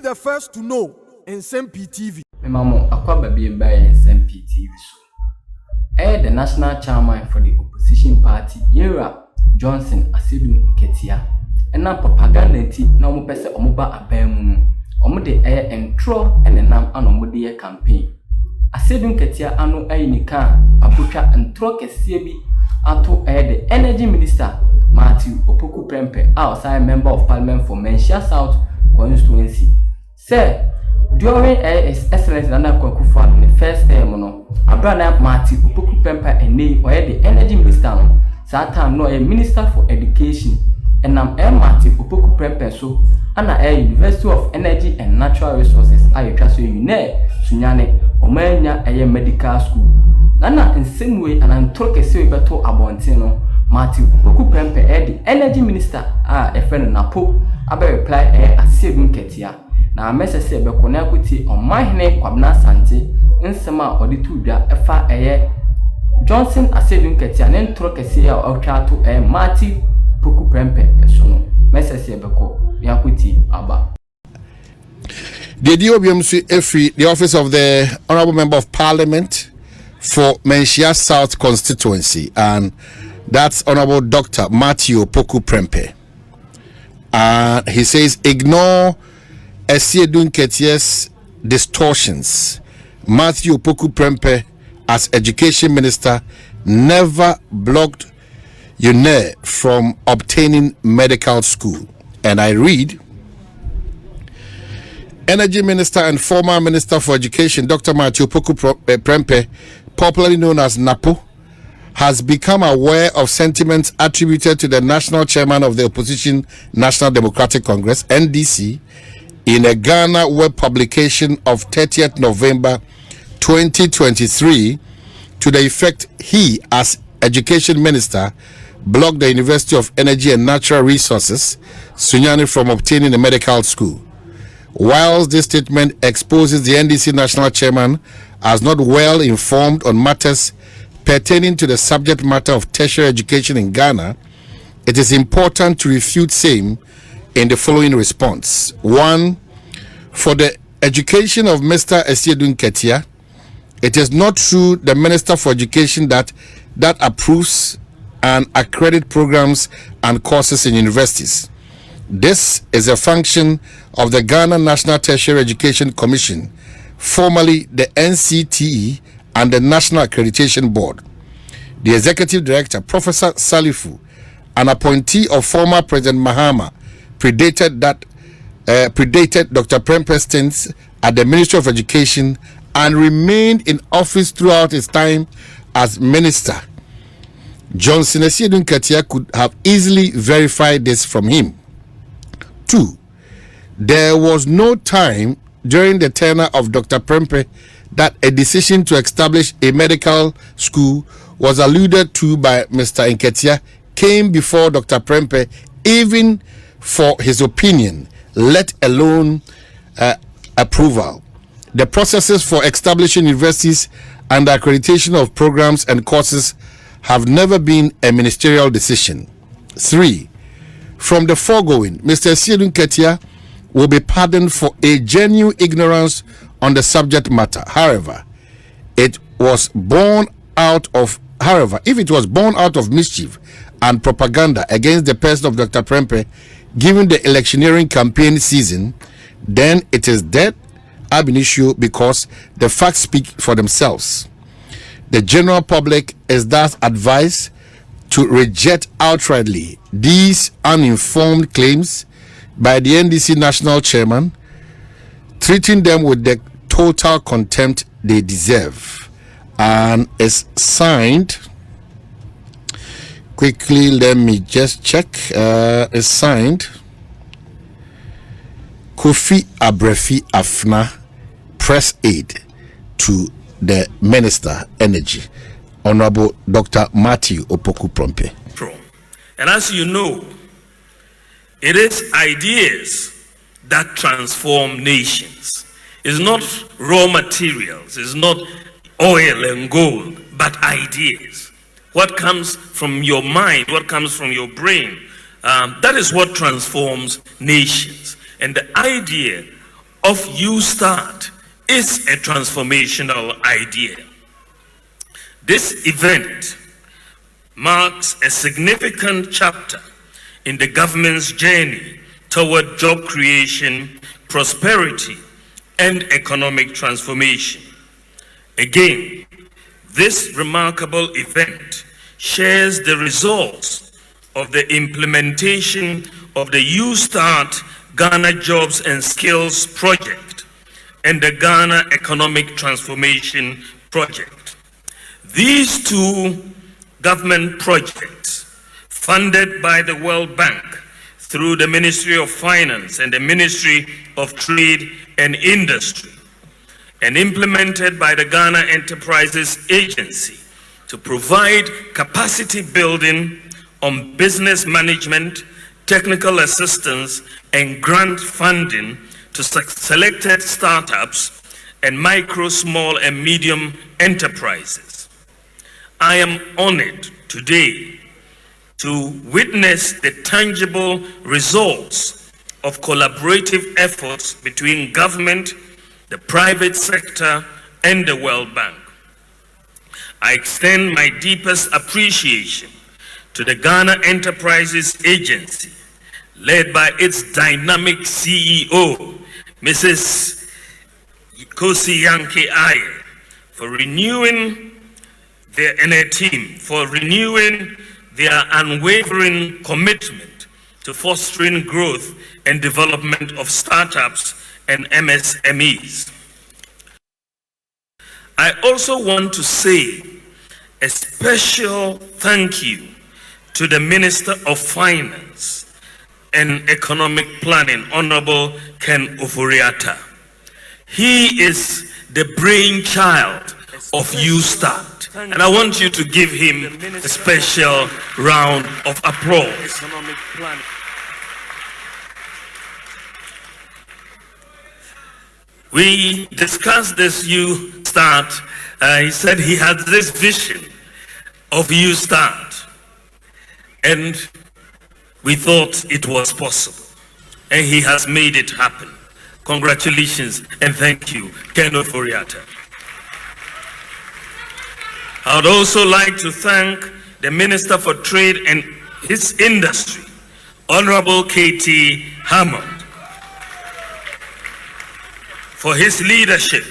the first to know Nsem-Pii TV. Memo akwaba bi by Nsem-Pii TV so. The national chairman for the opposition party, Yera Johnson Asiedu Nketiah. Na propaganda ti na omo pese omo ba aban mu de entro enenam ana omo de campaign. Asiedu Nketiah anu ayinika apotwa entro kese bi ato the energy minister Matthew Opoku Prempeh, outside member of parliament for Menchia South constituency. Say during his excellency Nana Kwakufu in the first term no abrana Matthew Opoku Prempeh ene the energy minister no that time no a minister for education and Matthew Opoku Prempeh so and University of Energy and Natural Resources ayetwa UNE sunyane omanya medical school nana in same way and I'm talking say we beto abontin no Matthew Opoku Prempeh the energy minister a friend NAPO abe reply Asiedu Nketiah na message say be kona kuti Omanhene Kwabena Asante nsema oditu dwa efa Johnson Asiedu Nketiah ne ntro kese a otwa to Matthew Opoku Prempeh so no message say be ko yakuti aba. The DOBMC Efri, the office of the Honorable Member of Parliament for Menchia South constituency, and that's Honorable Dr. Matthew Opoku Prempeh. And he says, ignore Asiedu Nketiah's distortions. Matthew Opoku Prempeh, as education minister, never blocked UNE from obtaining medical school. And I read, Energy Minister and former Minister for Education, Dr. Matthew Opoku Prempeh, popularly known as NAPO, has become aware of sentiments attributed to the national chairman of the opposition National Democratic Congress, NDC, in a Ghana web publication of 30th November 2023, to the effect he, as Education Minister, blocked the University of Energy and Natural Resources, Sunyani, from obtaining a medical school. Whilst this statement exposes the NDC national chairman as not well informed on matters pertaining to the subject matter of tertiary education in Ghana, it is important to refute same in the following response. 1. For the education of Mr. Asiedu Nketiah, it is not true the Minister for Education that approves and accredit programs and courses in universities. This is a function of the Ghana National Tertiary Education Commission, formerly the NCTE, and the National Accreditation Board. The Executive Director, Professor Salifu, an appointee of former President Mahama, predated Dr. Prempeh's stint at the Ministry of Education and remained in office throughout his time as minister. Johnson Asiedu Nketiah could have easily verified this from him. 2. There was no time during the tenure of Dr. Prempeh that a decision to establish a medical school was alluded to by Mr. Nketiah came before Dr. Prempeh, even for his opinion, let alone approval. The processes for establishing universities and the accreditation of programs and courses have never been a ministerial decision. 3. From the foregoing, Mr. Asiedu Nketiah will be pardoned for a genuine ignorance on the subject matter. However, if it was born out of mischief and propaganda against the person of Dr. Prempeh given the electioneering campaign season, then it is dead ab initio because the facts speak for themselves. The general public is thus advised to reject outrightly these uninformed claims by the NDC national chairman, treating them with the total contempt they deserve. And it's signed, quickly let me just check, it's signed Kofi Abrefi Afna, press aid to the Minister Energy, Honorable Dr. Matthew Opoku Prempeh. And as you know, it is ideas that transform nations. It's not raw materials, it's not oil and gold, but ideas. What comes from your mind, what comes from your brain, that is what transforms nations. And the idea of YouStart is a transformational idea. This event marks a significant chapter in the government's journey toward job creation, prosperity, and economic transformation. Again, this remarkable event shares the results of the implementation of the YouStart Ghana Jobs and Skills Project and the Ghana Economic Transformation Project. These two government projects, funded by the World Bank through the Ministry of Finance and the Ministry of Trade and Industry, and implemented by the Ghana Enterprises Agency to provide capacity building on business management, technical assistance, and grant funding to selected startups and micro, small, and medium enterprises. I am honored today to witness the tangible results of collaborative efforts between government, the private sector, and the World Bank. I extend my deepest appreciation to the Ghana Enterprises Agency, led by its dynamic CEO, Mrs. Nketiah, for renewing her team, for renewing their unwavering commitment to fostering growth and development of startups and MSMEs. I also want to say a special thank you to the Minister of Finance and Economic Planning, Honorable Ken Ofori-Atta. He is the brainchild of YouStart, and I want you to give him a special round of applause. We discussed this YouStart. He said he had this vision of YouStart, and we thought it was possible, and he has made it happen. Congratulations and thank you, Ken Ofori-Atta. I would also like to thank the Minister for Trade and his Industry, Honorable Nketiah Hammond, for his leadership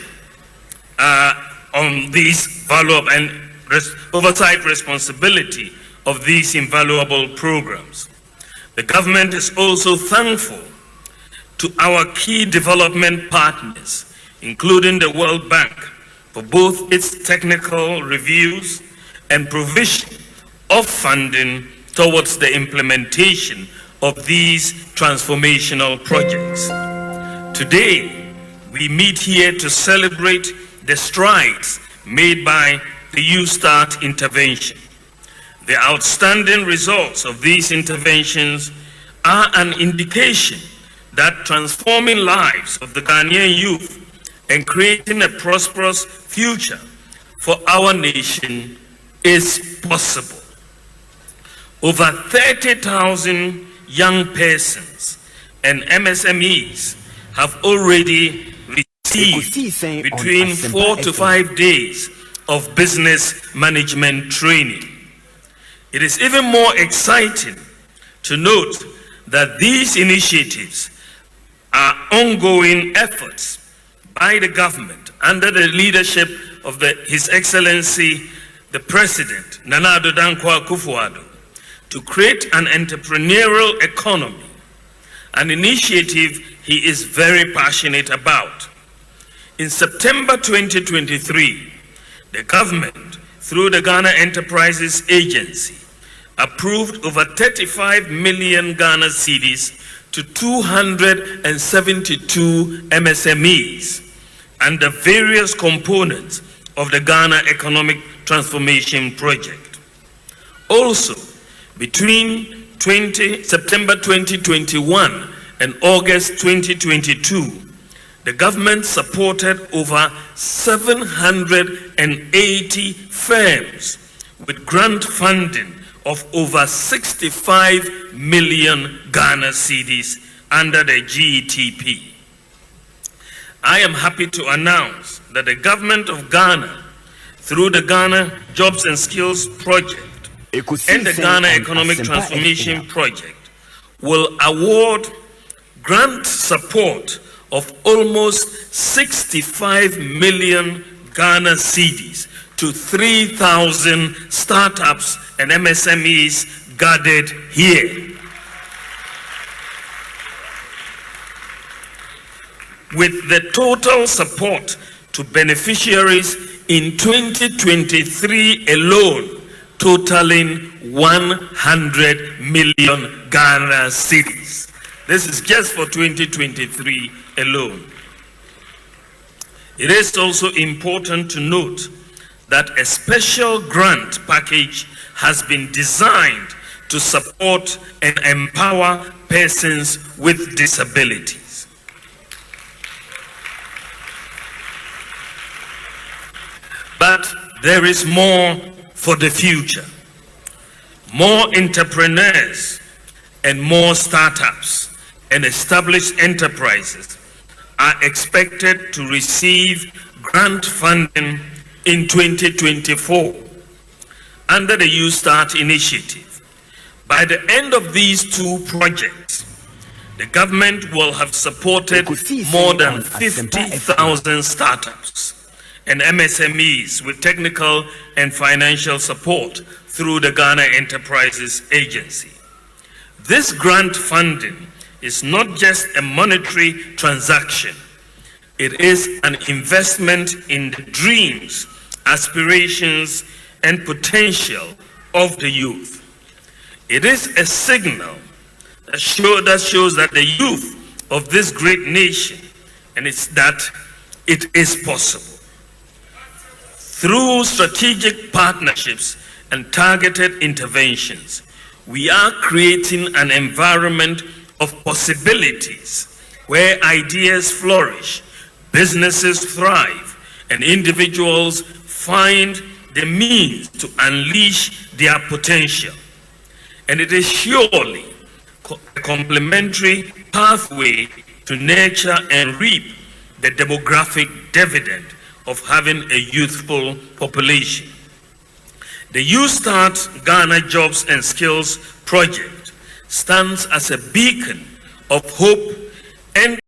on these valuable and oversight responsibility of these invaluable programs. The government is also thankful to our key development partners, including the World Bank, for both its technical reviews and provision of funding towards the implementation of these transformational projects. Today, we meet here to celebrate the strides made by the YouStart intervention. The outstanding results of these interventions are an indication that transforming lives of the Ghanaian youth and creating a prosperous future for our nation is possible. Over 30,000 young persons and MSMEs have already received between 4 to 5 days of business management training. It is even more exciting to note that these initiatives are ongoing efforts by the government under the leadership of His Excellency, the President, Nana Addo Dankwa Akufo-Addo, to create an entrepreneurial economy, an initiative he is very passionate about. In September 2023, the government, through the Ghana Enterprises Agency, approved over 35 million Ghana cedis to 272 MSMEs and the various components of the Ghana Economic Transformation Project. Also, between September 2021 and August 2022, the government supported over 780 firms with grant funding of over 65 million Ghana cedis under the GETP. I am happy to announce that the government of Ghana, through the Ghana Jobs and Skills Project and the Ghana Economic Transformation Project, will award grant support of almost 65 million Ghana cedis to 3,000 startups and MSMEs gathered here. With the total support to beneficiaries in 2023 alone totaling 100 million Ghana cedis. This is just for 2023 alone. It is also important to note that a special grant package has been designed to support and empower persons with disabilities. But there is more for the future. More entrepreneurs and more startups and established enterprises are expected to receive grant funding in 2024 under the You Start initiative. By the end of these two projects, the government will have supported more than 50,000 startups and MSMEs with technical and financial support through the Ghana Enterprises Agency. This grant funding is not just a monetary transaction. It is an investment in the dreams, aspirations, and potential of the youth. It is a signal that shows that the youth of this great nation, and it's that it is possible. Through strategic partnerships and targeted interventions, we are creating an environment of possibilities where ideas flourish, businesses thrive, and individuals find the means to unleash their potential. And it is surely a complementary pathway to nurture and reap the demographic dividend of having a youthful population. The You Start Ghana Jobs and Skills Project stands as a beacon of hope and